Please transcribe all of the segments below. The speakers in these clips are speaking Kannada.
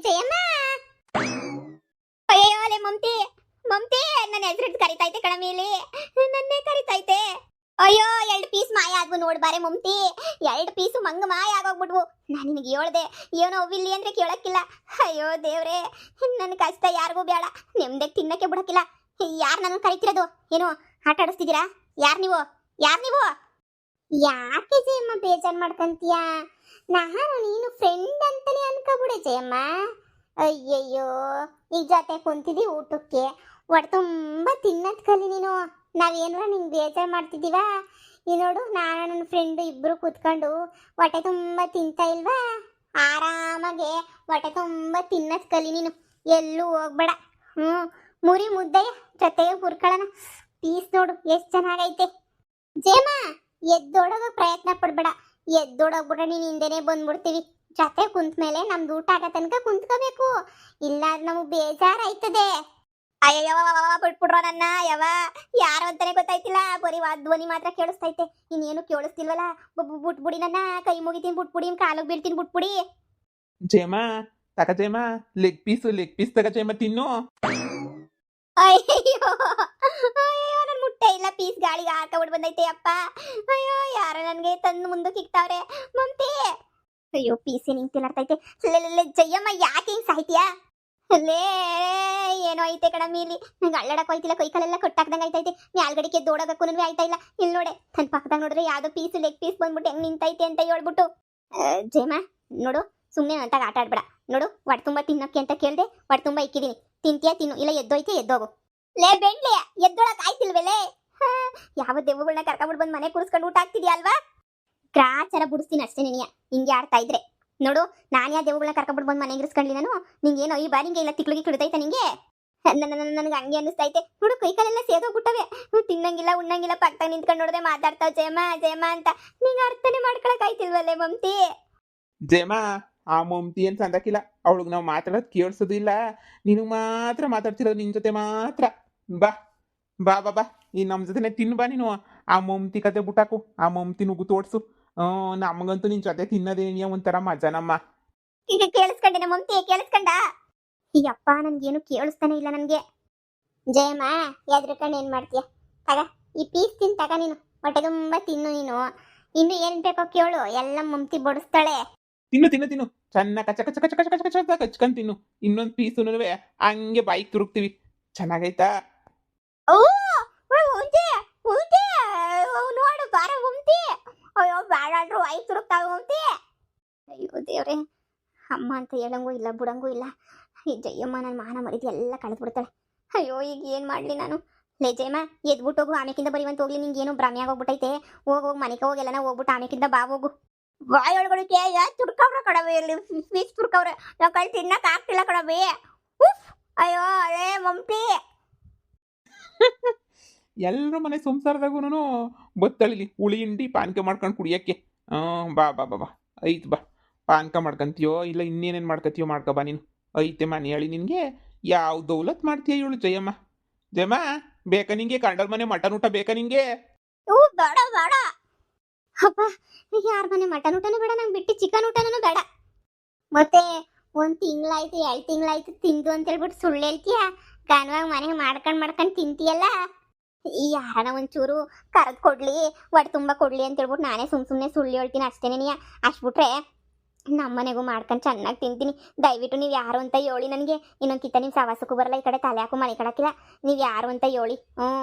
ಜಯಮ್ಮ. ಅಯ್ಯೋ ಅಲೆ ಮಮತಿ, ಮಮತಿ ನನ್ನ ಹೆಸರಿಟ್ಟು ಕರಿತೈತೆ ಕಣ ಮೇಲೆ, ನನ್ನೇ ಕರಿತೈತೆ. ಅಯ್ಯೋ 2 ಪೀಸ್ ಮಾಯ ಆದ್ವು ನೋಡ್ಬಾರೆ ಮಮತಿ, 2 ಪೀಸು ಮಂಗ ಮಾಯ ಆಗೋಗ್ಬಿಟ್ವು. ನಾನು ನಿನಗೆ ಹೇಳ್ದೆ ಏನೋ ಅವಿಲ್ಲಿ ಅಂದ್ರೆ ಕೇಳಕ್ಕಿಲ್ಲ. ಅಯ್ಯೋ ದೇವ್ರೆ, ನನ್ನ ಕಷ್ಟ ಯಾರಿಗೂ ಬೇಡ, ನೆಮ್ಮದಿ ತಿನ್ನಕ್ಕೆ ಬಿಡಕ್ಕಿಲ್ಲ. ಯಾರು ನನ್ನ ಕರಿತಿರೋದು? ಏನು ಆಟ ಆಡಿಸ್ತಿದ್ದೀರಾ? ಯಾರು ನೀವು? ಯಾಕೆ ಜಯಮ್ಮ ಬೇಜಾರು ಮಾಡ್ಕಂತೀಯ? ನಾನು ನೀನು ಫ್ರೆಂಡ್ ಅಂತಾನೆ ಅನ್ಕೋಬಿಡೆ ಜಯಮ್ಮ. ಅಯ್ಯಯ್ಯೋ, ಈಗ ಜೊತೆ ಕುಂತಿದ್ದಿ ಊಟಕ್ಕೆ, ಹೊಟ್ಟೆ ತುಂಬ ತಿನ್ನೋದ್ ಕಲಿ ನೀನು. ನಾವೇನಾರ ನಿಂಗೆ ಬೇಜಾರು ಮಾಡ್ತಿದ್ದೀವ? ಈ ನೋಡು, ನಾನು ನನ್ನ ಫ್ರೆಂಡು ಇಬ್ಬರು ಕೂತ್ಕೊಂಡು ಹೊಟ್ಟೆ ತುಂಬ ತಿಂತಾ ಇಲ್ವಾ? ಆರಾಮಾಗೆ ಹೊಟ್ಟೆ ತುಂಬ ತಿನ್ನೋದ್ ಕಲಿ ನೀನು, ಎಲ್ಲೂ ಹೋಗ್ಬೇಡ. ಮುರಿ ಮುದ್ದೆ ಜೊತೆಗೆ ಹುರ್ಕೊಳ್ಳೋಣ. ಪೀಸ್ ನೋಡು ಎಷ್ಟು ಚೆನ್ನಾಗೈತೆ. ಜಯಮ್ಮ, ಎದ್ದೋಡೋಗ ಪ್ರಯತ್ನ ಪಡ್ಬೇಡ, ಎದ್ದೋಡೋಗ್ಬಿಟ್ರೆ ನೀನು ಹಿಂದೆನೆ ಬಂದ್ಬಿಡ್ತೀವಿ. ಜೊತೆ ಕುಂತ ಮೇಲೆ ನಮ್ದು ಊಟ ಆಗೋ ತನಕ ಕುಂತ್ಕೋಬೇಕು, ಇಲ್ಲ ನಮಗೆ ಬೇಜಾರಾಯ್ತದೆ. ಅಯ್ಯೋ ಬಿಟ್ಬಿಡ್ರೋ ನನ್ನ, ಯಾರು ಅಂತಾನೆ ಗೊತ್ತಾಯ್ತಿಲ್ಲ, ಬರೀ ಧ್ವನಿ ಮಾತ್ರ ಕೇಳಿಸ್ತೈತೆ, ಇನ್ನೇನು ಕೇಳಿಸ್ತಿಲ್ವಲ್ಲ. ಬಿಟ್ಬಿಡಿ ನನ್ನ, ಕೈ ಮುಗಿತೀನಿ ಬಿಟ್ಬಿಡಿ, ಕಾಲಿಗೆ ಬೀಳ್ತೀನಿ ಬಿಟ್ಬಿಡಿ. ಜಯಮ್ಮ ತಕ ಜಯಮ್ಮ, ಲೆಗ್ ಪೀಸ್ ತಕ ಜಯಮ್ಮ, ತಿನ್ನು. ಅಯ್ಯೋ ಅಯ್ಯೋ, ನನ್ನ ಮುಟ್ಟೆ ಇಲ್ಲ, ಪೀಸ್ ಗಾಳಿಗೆ ಹಾಕಬಿಟ್ಟು ಬಂದೈತೆ ಅಪ್ಪ. ಅಯ್ಯೋ, ಯಾರೋ ನನಗೆ ತಂದು ಮುಂದಕ್ಕೆ ಇಕ್ತಾವ್ರೆ. ಮಮತಿ, ಅಯ್ಯೋ ಪೀಸೆ ನಿಂಗೆ ತಿನ್ನರ್ತೈತೆ. ಜಯಮ್ಮ ಯಾಕೆ ಹಿಂಗೆ ಸಾಯ್ತೀಯಾ? ಲೇ ಏನೋ ಐತೆ ಕಣ ಮೀಲಿ, ನಂಗೆ ಅಳ್ಳಾಡಕ್ ಹೋಯ್ತಿಲ್ಲ, ಕೈ ಕಾಲೆಲ್ಲ ಕಟ್ಟಾಕ್ದಂಗೆ ಆಯ್ತೈತೆ. ಮ್ಯಾಲ್ಗಡಿಕೆ ದೋಡೋಗಕ್ಕೂ ಆಯ್ತಾ ಇಲ್ಲ. ಇಲ್ಲಿ ನೋಡೆ ನನ್ನ ಪಕ್ಕದಾಗ ನೋಡ್ರೆ ಯಾವ್ದೋ ಲೆಗ್ ಪೀಸ್ ಬಂದ್ಬಿಟ್ಟು ಹೆಂಗ್ ನಿಂತೈತೆ ಅಂತ ಹೇಳ್ಬಿಟ್ಟು. ಜಯಮ್ಮ ನೋಡು, ಸುಮ್ಮನೆ ಅಂತಾಗ ಆಟ ಆಡ್ಬೇಡ. ನೋಡು, ಹೊಟ್ಟೆ ತುಂಬ ತಿನ್ನಕ್ಕೆ ಅಂತ ಕೇಳ್ದೆ, ಹೊಟ್ಟೆ ತುಂಬ ಇಕ್ಕಿದೀನಿ, ತಿಂತೀಯ ತಿನ್ನು, ಇಲ್ಲ ಎದ್ದೋಯ್ತೆ ಎದ್ದೋಗು. ಲೇ ಬೆಂಡ್ಲೆ, ಎದ್ದೊಳಕ್ ಆಯ್ತಿಲ್ವೇಲೆ? ಯಾವ ದೆವ್ವಗಳನ್ನ ಕರ್ಕೊಂಡ್ಬಿಟ್ಟು ಬಂದು ಮನೆ ಕೂರಿಸ್ಕೊಂಡು ಊಟ ಆಗ್ತಿದ್ಯಾ ಅಲ್ವಾ? ಗ್ರಾಚಾರ ಬಿಡಿಸ್ತೀನಿ ಅಷ್ಟೇ ನಿನಗೆ, ಹಿಂಗೆ ಆಡ್ತಾ ಇದ್ರೆ. ನೋಡು, ನಾನು ಯಾವ ದೆವ್ವಗಳನ್ನ ಕರ್ಕೊಂಡ್ಬಿಟ್ಟು ಬಂದು ಮನೆಗೆ ಇರಿಸ್ಕೊಂಡ್ಲಿ ನಾನು? ನಿಂಗೇನೋ ಈ ಬಾರಿ ನಿಂಗೆ ಇಲ್ಲ ತಿಕ್ಳಿಗೆ ಕಿಡ್ತೈತೆ ನಿಂಗೆ? ನನಗೆ ಹಂಗೆ ಅನ್ನಿಸ್ತೈತೆ. ನೋಡು, ಕೈ ಕಾಲೆಲ್ಲ ಸೇದೋಗ್ಬಿಟ್ಟವೆ, ತಿನ್ನಂಗಿಲ್ಲ ಉಣ್ಣಂಗಿಲ್ಲ, ಪಕ್ಕದಾಗ ನಿಂತ್ಕೊಂಡು ನೋಡಿದ್ರೆ ಮಾತಾಡ್ತಾವ ಜಯಮ್ಮ ಅಂತ. ನಿಂಗೆ ಅರ್ಥನೇ ಮಾಡ್ಕೊಳಕ್ ಆಯ್ತಿಲ್ವಲ್ಲೇ ಮಮತಿ? ಜಯಮ್ಮ, ಆ ಮಮತಿ ಅಂತ ಅಂದಕ್ಕಿಲ್ಲ, ಅವಳಿಗೆ ನಾವು ಮಾತಾಡೋದು ಕೇಳಿಸೋದು ಇಲ್ಲ, ನಿನಗೆ ಮಾತ್ರ ಮಾತಾಡ್ತಿರೋದು, ನಿನ್ನ ಜೊತೆ ಮಾತ್ರ. ಬಾ ಬಾ ಬಾ ಬಾ, ಈ ನಮ್ಮ ಜೊತೆನೆ ತಿನ್ನು ಬಾ ನೀನು. ಆ ಮಮತಿ ಕತೆ ಬಿಟ್ಟಾಕು, ಆ ಮಮತಿ ನುಗ್ಗು ತೋಡ್ಸು. ನಮಗಂತೂ ನಿನ್ನ ಜೊತೆ ತಿನ್ನೋದೇನಿಯ ಒಂಥರ ಮಜಾನಮ್ಮ. ಈಗ ಕೇಳಿಸ್ಕೊಂಡೆ ಮಮತಿ, ಕೇಳಿಸ್ಕೊಂಡ? ಅಯ್ಯಪ್ಪ, ನನ್ಗೇನು ಕೇಳಿಸ್ತಾನೆ ಇಲ್ಲ ನನಗೆ. ಜಯಮ್ಮ, ಎದ್ರಕಂಡು ಏನು ಮಾಡ್ತೀಯ? ತಗ ಈ ಪೀಸ್ ತಿನ್ ತಗ, ನೀನು ಹೊಟ್ಟೆ ತುಂಬ ತಿನ್ನು ನೀನು. ಇನ್ನು ಏನು ಬೇಕೋ ಕೇಳು, ಎಲ್ಲ ಮಮತಿ ಬಡಿಸ್ತಾಳೆ. ತಿನ್ನು ಚೆನ್ನಾಗಿ ಕಚ ಕಚ ಕಚ ಕಚ ಕಚ ಕಚ ಅಂತ ಕಚ್ಕೊಂಡ್ ತಿನ್ನು. ಇನ್ನೊಂದು ಪೀಸುನು ಹಂಗೆ ಬಾಯಿಗೆ ತುರುಕ್ತೀವಿ. ಚೆನ್ನಾಗೈತಾ? ನೋಡು ಬಾರ ಮಮತಿ. ಅಯ್ಯೋ ಬೇಡ ಅಂದ್ರು ಬಾಯಿಗೆ ತುರುಕ್ತಾವೆ ಮಮತಿ. ಅಯ್ಯೋ ದೇವ್ರೆ, ಅಮ್ಮ ಅಂತ ಹೇಳಂಗೂ ಇಲ್ಲ, ಬಿಡಂಗೂ ಇಲ್ಲ. ಈ ಜಯಮ್ಮ ನನ್ನ ಮಾನ ಮರಿದು ಎಲ್ಲ ಕಳೆದ್ಬಿಡ್ತಾಳೆ. ಅಯ್ಯೋ, ಈಗ ಏನು ಮಾಡಲಿ ನಾನು? ಲೇ ಜಯಮ್ಮ, ಎದ್ಬಿಟ್ಟು ಹೋಗು, ಆಮೇಕಿಂದ ಬರೀವಂತ ಹೋಗ್ಲಿ. ನಿಂಗೇನು ಭ್ರಮೆ ಆಗೋಗ್ಬಿಟ್ಟೈತೆ? ಹೋಗು ಮನೆಗೆ ಹೋಗೆಲ್ಲ ಹೋಗ್ಬಿಟ್ಟು ಆಮೇಕಿಂದ ಬಾ ಹೋಗು. ಬಾಯಿ ಒಳಗಡೆ ತುರ್ಕವ್ರೆ ಕಡವೆ, ಇಲ್ಲಿ ಫೀಸ್ ತುರ್ಕವ್ರೆ, ನಾವು ಕೈ ತಿನ್ನಕ್ ಆಗ್ತಿಲ್ಲ ಕಡವೆ. ಅಯ್ಯೋ ಅದೇ ಮಮತಿ. ಎಲ್ಲರೂ ಮನೆ ಸಂಸಾರದಾಗೂ ಬತ್ತಳಿಲಿ ಹುಳಿ ಹಿಂಡಿ ಪಾನಕ ಮಾಡ್ಕೊಂಡು ಕುಡಿಯಕ್ಕೆ. ಬಾ ಬಾ ಬಾ ಬಾ, ಐತ್ ಬಾ, ಪಾನಕ ಮಾಡ್ಕೊಂತೀಯೋ ಇಲ್ಲ ಇನ್ನೇನೇನು ಮಾಡ್ಕೊತೀಯೋ ಮಾಡ್ಕೊ ಬಾ ನೀನು. ಐತೆ ಮನೆ ಹೇಳಿ ನಿನಗೆ ಯಾವ ದೌಲತ್ ಮಾಡ್ತೀಯ ಇವಳು ಜಯಮ್ಮ. ಜಯಮ್ಮ, ಬೇಕಾ ನಿಂಗೆ ಕಂಡಲ್ ಮನೆ ಮಟನ್ ಊಟ ಬೇಕಾ ನಿಂಗೆ? ಬೇಡ ಬೇಡ ಅಪ್ಪ, ಯಾರ ಮನೆ ಮಟನ್ ಊಟನೂ ಬೇಡ, ನಂಗೆ ಬಿಟ್ಟು ಚಿಕನ್ ಊಟನೂ ಬೇಡ. ಮತ್ತೆ 1 ತಿಂಗಳಾಯ್ತು 2 ತಿಂಗಳಾಯ್ತು ತಿಂದು ಅಂತ ಹೇಳ್ಬಿಟ್ಟು ಸುಳ್ಳು ಹೇಳ್ತೀಯ? ಗಾನವಾಗಿ ಮನೆಗೆ ಮಾಡ್ಕೊಂಡು ತಿಂತೀಯಲ್ಲ. ಈ ಯಾರನ ಒಂಚೂರು ಕರೆದು ಕೊಡ್ಲಿ, ಹೊಟ್ಟೆ ತುಂಬ ಕೊಡ್ಲಿ ಅಂತ ಹೇಳ್ಬಿಟ್ಟು ನಾನೇ ಸುಮ್ಮನೆ ಸುಳ್ಳು ಹೇಳ್ತೀನಿ ಅಷ್ಟೇನೇ. ಅಷ್ಟು ಬಿಟ್ರೆ ನಮ್ಮ ಮನೆಗೂ ಮಾಡ್ಕೊಂಡು ಚೆನ್ನಾಗಿ ತಿಂತೀನಿ. ದಯವಿಟ್ಟು ನೀವು ಯಾರು ಅಂತ ಹೇಳಿ ನನಗೆ. ಇನ್ನೊಂದು ಕಿತ್ತ ನಿಮ್ಮ ಸವಾಸಕ್ಕೂ ಬರಲ್ಲ, ಈ ಕಡೆ ತಲೆ ಹಾಕು ಮನೆ ಕಡಕ್ಕಿಲ್ಲ. ನೀವು ಯಾರು ಅಂತ ಹೇಳಿ.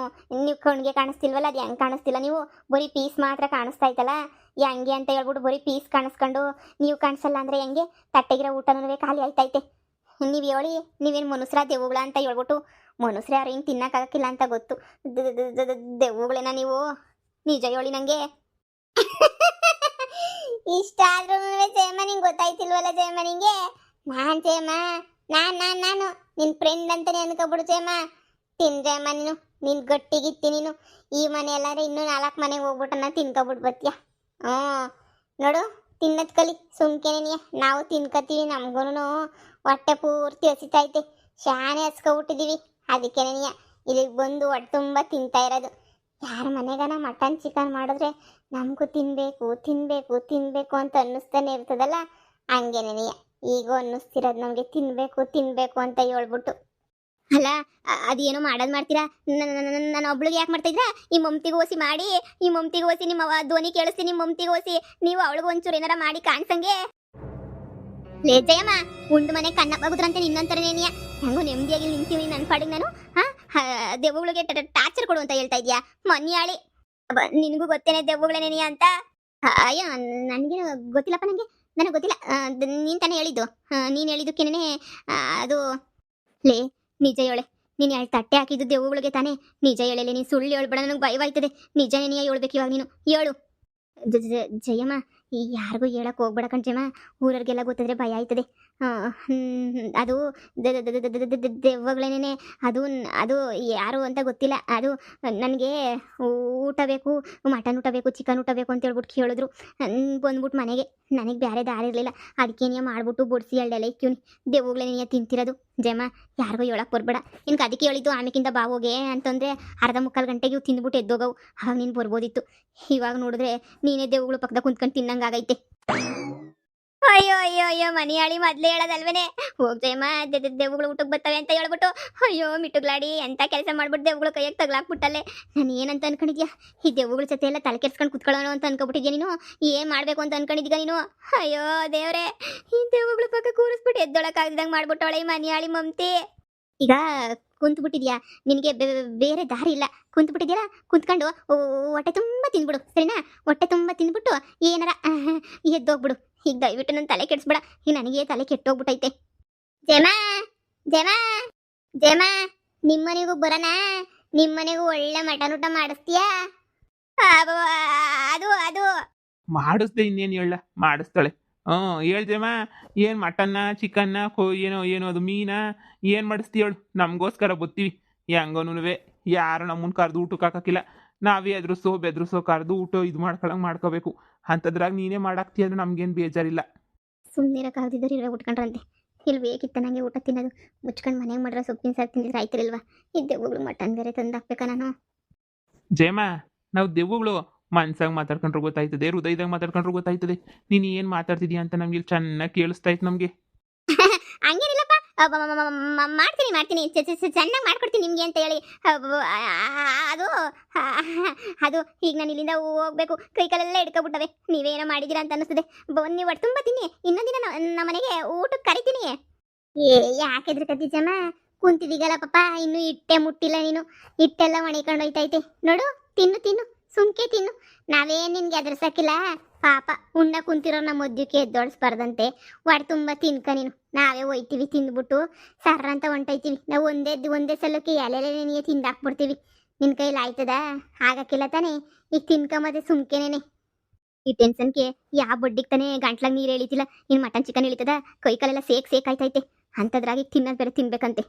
ನೀವು ಕಣ್ಣಿಗೆ ಕಾಣಿಸ್ತಿಲ್ವಲ್ಲ, ಅದು ಹೆಂಗೆ ಕಾಣಿಸ್ತಿಲ್ಲ? ನೀವು ಬರೀ ಪೀಸ್ ಮಾತ್ರ ಕಾಣಿಸ್ತಾ ಇತ್ತಲ್ಲ, ಹೆಂಗೆ ಅಂತ ಹೇಳ್ಬಿಟ್ಟು ಬರೀ ಪೀಸ್ ಕಾಣಿಸ್ಕೊಂಡು ನೀವು ಕಾಣಿಸಲ್ಲ ಅಂದರೆ ಹೆಂಗೆ? ತಟ್ಟೆಗಿರೋ ಊಟನೂ ಖಾಲಿ ಆಯ್ತೈತೆ. ನೀವು ಹೇಳಿ, ನೀವೇನು ಮನುಷ್ಯರ ದೆವ್ವಗಳ ಅಂತ ಹೇಳ್ಬಿಟ್ಟು? ಮನುಷ್ಯರು ಯಾರು ಹಿಂಗೆ ತಿನ್ನಕ್ಕಾಗಕ್ಕಿಲ್ಲ ಅಂತ ಗೊತ್ತು, ದೆವ್ವಗಳೇನ ನೀವು? ನಿಜ ಹೇಳಿ ನನಗೆ. ಇಷ್ಟ ಆದ್ರೂ ಜಯಮ್ಮ ನಿಂಗೆ ಗೊತ್ತಾಯ್ತಿಲ್ವಲ್ಲ ಜಯಮ್ಮ ನಿಂಗೆ? ನಾನು ಜಯಮ್ಮ, ನಾನು ನಿನ್ನ ಫ್ರೆಂಡ್ ಅಂತಾನೆ ಅನ್ಕೊಬಿಡು ಜಯಮ್ಮ. ತಿನ್ ಜಯಮ್ಮ, ನೀನು ಗಟ್ಟಿಗಿತ್ತಿ ನೀನು. ಈ ಮನೆ ಎಲ್ಲಾದ್ರೆ ಇನ್ನೂ 4 ಮನೆಗೆ ಹೋಗ್ಬಿಟ್ಟು ತಿನ್ಕೊಬಿಟ್ಟು ಬತ್ತೀಯ. ನೋಡು, ತಿನ್ನೋದು ಕಲಿ ಸುಮ್ಕೆನೆ. ನಾವು ತಿನ್ಕೋತೀವಿ, ನಮಗೂ ಹೊಟ್ಟೆ ಪೂರ್ತಿ ಹಸಿತೈತೆ, ಶಾನೆ ಹಸ್ಕೊಬಿಟ್ಟಿದ್ದೀವಿ. ಅದಕ್ಕೇನೆ ಇಲ್ಲಿಗೆ ಬಂದು ಹೊಟ್ಟೆ ತುಂಬ ತಿಂತಾ ಇರೋದು. ಯಾರ ಮನೆಗನ ಮಟನ್ ಚಿಕನ್ ಮಾಡಿದ್ರೆ ನಮಗೂ ತಿನ್ನಬೇಕು ಅಂತ ಅನ್ನಿಸ್ತಾನೆ ಇರ್ತದಲ್ಲ, ಹಂಗೇನೆ. ಈಗ ಅನ್ನಿಸ್ತಿರೋದು ನಮಗೆ ತಿನ್ಬೇಕು ತಿನ್ಬೇಕು ಅಂತ ಹೇಳ್ಬಿಟ್ಟು. ಅಲ್ಲ ಅದೇನೋ ಮಾಡೋದು ಮಾಡ್ತೀರಾ, ನನ್ನ ಒಬ್ಳಿಗೆ ಯಾಕೆ ಮಾಡ್ತಾ ಇದ್ರಾ? ಈ ಮಮ್ತಿಗೆ ಓಸಿ ಮಾಡಿ, ಈ ಮಮ್ತಿಗೆ ಓಸಿ ನಿಮ್ಮ ಧ್ವನಿ ಕೇಳಿಸ್ತೀನಿ, ನಿಮ್ಮ ಮಮ್ತಿಗೆ ಓಸಿ ನೀವು ಅವಳಿಗೆ ಒಂಚೂರು ಏನಾರ ಮಾಡಿ ಕಾಣ್ಸಂಗೆ. ಲೇ ಜಯಮ್ಮ, ಉಂಡು ಮನೆ ಕಣ್ಣ ಬಗುದ್ರಂತೆ ನಿನ್ನಂತರನೇನಿಯ ಹೆಂಗೋ ನೆಮ್ಮದಿಯಾಗಿ ನಿಂತೀವಿ ನನ್ನ ಪಾಡಿಗೆ ನಾನು. ದೆವ್ವಗಳಿಗೆ ಟಾರ್ಚರ್ ಕೊಡು ಅಂತ ಹೇಳ್ತಾ ಇದೀಯಾ ಮನ್ಯಾಳಿ? ನಿನಗೂ ಗೊತ್ತೇನೆ ದೆವ್ವಗಳೇನೇನಿಯ ಅಂತ. ಅಯ್ಯೋ ನನಗೆ ಗೊತ್ತಿಲ್ಲಪ್ಪ, ನನಗೆ ಗೊತ್ತಿಲ್ಲ. ನೀನು ತಾನೇ ಹೇಳಿದ್ದು, ನೀನು ಹೇಳಿದ್ದಕ್ಕೇನೆ ಅದು. ಲೇ ನಿಜ ಹೇಳೆ, ನೀನು ಹೇಳಿ ತಟ್ಟೆ ಹಾಕಿದ್ದು ದೆವ್ವಗಳಿಗೆ ತಾನೇ? ನಿಜ ಹೇಳಲೆ, ನೀನು ಸುಳ್ಳು ಹೇಳ್ಬೇಡ, ನನಗೆ ಭಯವಾಯ್ತದೆ. ನಿಜನೇ ಹೇಳ್ಬೇಕು ಇವಾಗ ನೀನು ಹೇಳು. ಜಯಮ್ಮ, ಯಾರಿಗೂ ಹೇಳಕ್ ಹೋಗ್ಬೇಡ ಕಣ್ ಜಯಮ್ಮ, ಊರವ್ರಿಗೆಲ್ಲ ಗೊತ್ತಿದ್ರೆ ಭಯ ಆಯ್ತದೆ. ಅದು ದೆವ್ವಗಳೇನೇನೆ, ಅದು ಅದು ಯಾರು ಅಂತ ಗೊತ್ತಿಲ್ಲ. ಅದು ನನಗೆ ಊಟ ಬೇಕು, ಮಟನ್ ಊಟ ಬೇಕು, ಚಿಕನ್ ಊಟ ಬೇಕು ಅಂತ ಹೇಳ್ಬಿಟ್ಟು ಕೇಳಿದ್ರು. ಬಂದ್ಬಿಟ್ಟು ಮನೆಗೆ ನನಗೆ ಬೇರೆ ದಾರಿ ಇರಲಿಲ್ಲ, ಅದಕ್ಕೇನೇ ಮಾಡ್ಬಿಟ್ಟು ಬೊಡಿಸಿ ಎರಡೆಲ್ಲ ಇಕ್ಕಿವ್ನಿ. ದೆವ್ವಗಳೇನೇ ತಿಂತಿರೋದು ಜಯಮ್ಮ, ಯಾರಿಗೂ ಹೇಳಕ್ ಬರ್ಬೇಡ. ನಿನ್ಗೆ ಅದಕ್ಕೆ ಹೇಳಿದ್ದು ಆಮೇಕಿಂದ ಬಾ ಹೋಗೆ ಅಂತಂದರೆ ಅರ್ಧ ಮುಕ್ಕಾಲು ಗಂಟೆಗೆ ಇವು ತಿಂದ್ಬಿಟ್ಟು ಎದ್ದೋಗವು, ಆವಾಗ ನೀನು ಬರ್ಬೋದಿತ್ತು. ಇವಾಗ ನೋಡಿದ್ರೆ ನೀನೇ ದೆವ್ವಗಳು ಪಕ್ಕದ ಕುಂತ್ಕೊಂಡು ತಿನ್ನಂಗಾಗೈತೆ. ಅಯ್ಯೋ ಅಯ್ಯೋ ಅಯ್ಯೋ ಮನಿಯಾಳಿ ಮೊದ್ಲೇ ಹೇಳೋದಲ್ವೇನೆ, ಹೋಗ್ ಜಯಮ್ಮ ದೆವ್ವಗಳು ಊಟಕ್ಕೆ ಬರ್ತವೆ ಅಂತ ಹೇಳ್ಬಿಟ್ಟು. ಅಯ್ಯೋ ಮಿಟ್ಟುಗ್ಲಾಡಿ ಎಂತ ಕೆಲಸ ಮಾಡ್ಬಿಟ್ಟು ದೆವ್ವಗಳು ಕೈಯಾಗ ತಗ್ಲಾಕ್ಬಿಟ್ಟಲ್ಲೇ. ನಾನು ಏನಂತ ಅನ್ಕೊಂಡಿದ್ಯಾ? ಈ ದೆವ್ವಗಳ ಜೊತೆ ಎಲ್ಲ ತಲೆ ಕೆಡ್ಸ್ಕೊಂಡು ಕುತ್ಕೊಳ್ಳೋಣ ಅಂತ ಅನ್ಕೊಬಿಟ್ಟಿದ್ಯಾ ನೀನು? ಏನು ಮಾಡಬೇಕು ಅಂತ ಅನ್ಕೊಂಡಿದ್ದೀಗ ನೀನು? ಅಯ್ಯೋ ದೇವ್ರೆ, ಈ ದೆವ್ವಗಳ ಪಕ್ಕ ಕೂರಿಸ್ಬಿಟ್ಟು ಎದ್ದೊಳಕ್ಕಾಗ್ದಂಗೆ ಮಾಡ್ಬಿಟ್ಟವಳೆ ಈ ಮನಿಯಾಳಿ ಮಮ್ತಿ. ಈಗ ಕುಂತ್ಬಿಟ್ಟಿದ್ಯಾ, ನಿನಗೆ ಬೇರೆ ದಾರಿ ಇಲ್ಲ. ಕುಂತ್ಬಿಟ್ಟಿದ್ಯಲ್ಲ, ಕುಂತ್ಕೊಂಡು ಹೊಟ್ಟೆ ತುಂಬ ತಿಂದ್ಬಿಡು ಸರಿನಾ? ಹೊಟ್ಟೆ ತುಂಬ ತಿಂದ್ಬಿಟ್ಟು ಏನಾರ ಎದ್ದೋಗ್ಬಿಡು. ಈಗ ದಯವಿಟ್ಟು ನನ್ನ ತಲೆ ಕೆಡಿಸ್ಬೇಡ, ಈಗ ನನಗೆ ತಲೆ ಕೆಟ್ಟೋಗ್ಬಿಟ್ಟೈತೆ. ಜಯಮ್ಮ ಜಯಮ್ಮ ಜಯಮ್ಮ, ನಿಮ್ಮನೆಗೂ ಬರೋಣ? ನಿಮ್ಮನೆಗೂ ಒಳ್ಳೆ ಮಟನ್ ಊಟ ಮಾಡಿಸ್ತೀಯಾ? ಅದು ಅದು ಮಾಡಿಸ್ದೆ, ಇನ್ನೇನು ಹೇಳ, ಮಾಡಿಸ್ತಾಳೆ. ಹೇಳ್ದೇಮ್ಮ, ಏನು ಮಟನ್ನ ಚಿಕನ್ನ ಏನೋ ಅದು ಮೀನಾ ಏನು ಮಾಡಿಸ್ತೀವಿ ಹೇಳು, ನಮಗೋಸ್ಕರ ಬತ್ತೀವಿ. ಹೆಂಗೋನುವೆ ಯಾರು ನಮ್ಮನ್ನು ಕರೆದು ಊಟಕ್ಕೆ ಹಾಕಕ್ಕಿಲ್ಲ, ನಾವೇ ಬೆದ್ರಿಸೋ ಕರೆದು ಊಟ ಇದು ಮಾಡ್ಕೋಬೇಕು. ಅಂಥದ್ರಾಗ ನೀನೇ ಮಾಡಾಕ್ತೀಯ ಅಂದ್ರೆ ನಮ್ಗೇನು ಬೇಜಾರಿಲ್ಲ. ಸುಮ್ಮನಿರಕ್ಕಾಗ್ದಿದ್ದಾರೆ ಇರೋ ಉಟ್ಕೊಂಡ್ರಂತೆ. ಇಲ್ಲಿ ಬೇಕಿತ್ತ ನನಗೆ ಊಟ ತಿನ್ನೋದು, ಮುಚ್ಕೊಂಡು ಮನೆಗೆ ಮಾಡಿರೋ ಸೊಪ್ಪಿನ ಸಾರು ತಿಂದಿದ್ರೆ ಆಯ್ತಿರಲ್ವಾ? ಈ ದೆವ್ವಗಳು ಮಟನ್ ಬೇರೆ ತಂದು ಹಾಕ್ಬೇಕಾ ನಾನು? ಜಯಮ್ಮ, ನಾವು ದೆವ್ವಗಳು ಮನ್ಸಾಗ ಮಾತಾಡ್ಕೊಂಡ್ರು ಗೊತ್ತಾಯ್ತದೆ, ಹೃದಯದಾಗ ಮಾತಾಡ್ಕೊಂಡ್ರು ಗೊತ್ತಾಯ್ತದೆ. ನೀನು ಏನು ಮಾತಾಡ್ತಿದ್ಯಾ ಅಂತ ನಮ್ಗೆ ಇಲ್ಲಿ ಚೆನ್ನಾಗಿ ಕೇಳಿಸ್ತಾ ಇತ್ತು ನಮಗೆ. ಹಂಗೇನಿಲ್ಲಪ್ಪ, ಮಾಡ್ತೀನಿ ಚೆನ್ನಾಗಿ ಮಾಡ್ಕೊಡ್ತೀನಿ ನಿಮಗೆ ಅಂತ ಹೇಳಿ. ಅದು ಅದು ಈಗ ನಾನು ಇಲ್ಲಿಂದ ಹೋಗ್ಬೇಕು, ಕೈ ಕಾಲೆಲ್ಲ ಹಿಡ್ಕೊಬಿಟ್ಟವೆ. ನೀವೇನೋ ಮಾಡಿದ್ದೀರಾ ಅಂತ ಅನ್ನಿಸ್ತದೆ. ಬನ್ನಿ ಒಟ್ಟು ತುಂಬ ತಿನ್ನಿ, ಇನ್ನೊಂದಿನ ನಮ್ಮ ಮನೆಗೆ ಊಟಕ್ಕೆ ಕರಿತೀನಿ. ಯಾಕೆ ಎದ್ರಕತ್ತಿದ್ದಮ್ಮ? ಕುಂತಿದ್ದೀಗಲ್ಲ ಪಾಪ, ಇನ್ನೂ ಇಟ್ಟೆ ಮುಟ್ಟಿಲ್ಲ ನೀನು. ಹಿಟ್ಟೆಲ್ಲ ಒಣಕೊಂಡು ಹೋಯ್ತೈತೆ ನೋಡು. ತಿನ್ನು ಸುಮ್ಕೆ ತಿನ್ನು, ನಾವೇನು ನಿನ್ಗೆ ಎದುರ್ಸಕ್ಕಿಲ್ಲ. ಪಾಪ ಉಣ್ಣ ಕುಂತಿರೋ ನಮ್ಮ ಮದ್ಯಕ್ಕೆ ಎದ್ದೋಡಿಸ್ಬಾರ್ದಂತೆ. ಒಟ್ಟು ತುಂಬ ತಿನ್ಕ ನೀನು, ನಾವೇ ಒಯ್ತೀವಿ ತಿಂದ್ಬಿಟ್ಟು ಸರ್ರ ಅಂತ ಹೊಂಟೈತೀವಿ. ನಾವು ಒಂದೇ ಸಲಕ್ಕೆ ಎಲೆಲೆ ನೀನೇ ತಿಂದಾಕ್ಬಿಡ್ತೀವಿ. ನಿನ್ನ ಕೈಲಿ ಆಯ್ತದ? ಆಗಕ್ಕಿಲ್ಲ ತಾನೇ? ಈಗ ತಿನ್ಕೊಂಬದೆ ಸುಮ್ಕೆನೇನೆ. ಈ ಟೆನ್ಷನ್ಗೆ ಯಾವ ಬಡ್ಡಿಗೆ ತಾನೇ ಗಂಟ್ಲಾಗ ನೀರು ಎಳಿತಿಲ್ಲ, ಇನ್ನು ಮಟನ್ ಚಿಕನ್ ಎಳಿತದ? ಕೈ ಕಾಲೆಲ್ಲ ಸೇಕ್ ಆಯ್ತೈತೆ. ಅಂಥದ್ರಾಗಿ ತಿನ್ನೋದು ಬೇರೆ ತಿನ್ಬೇಕಂತೆ.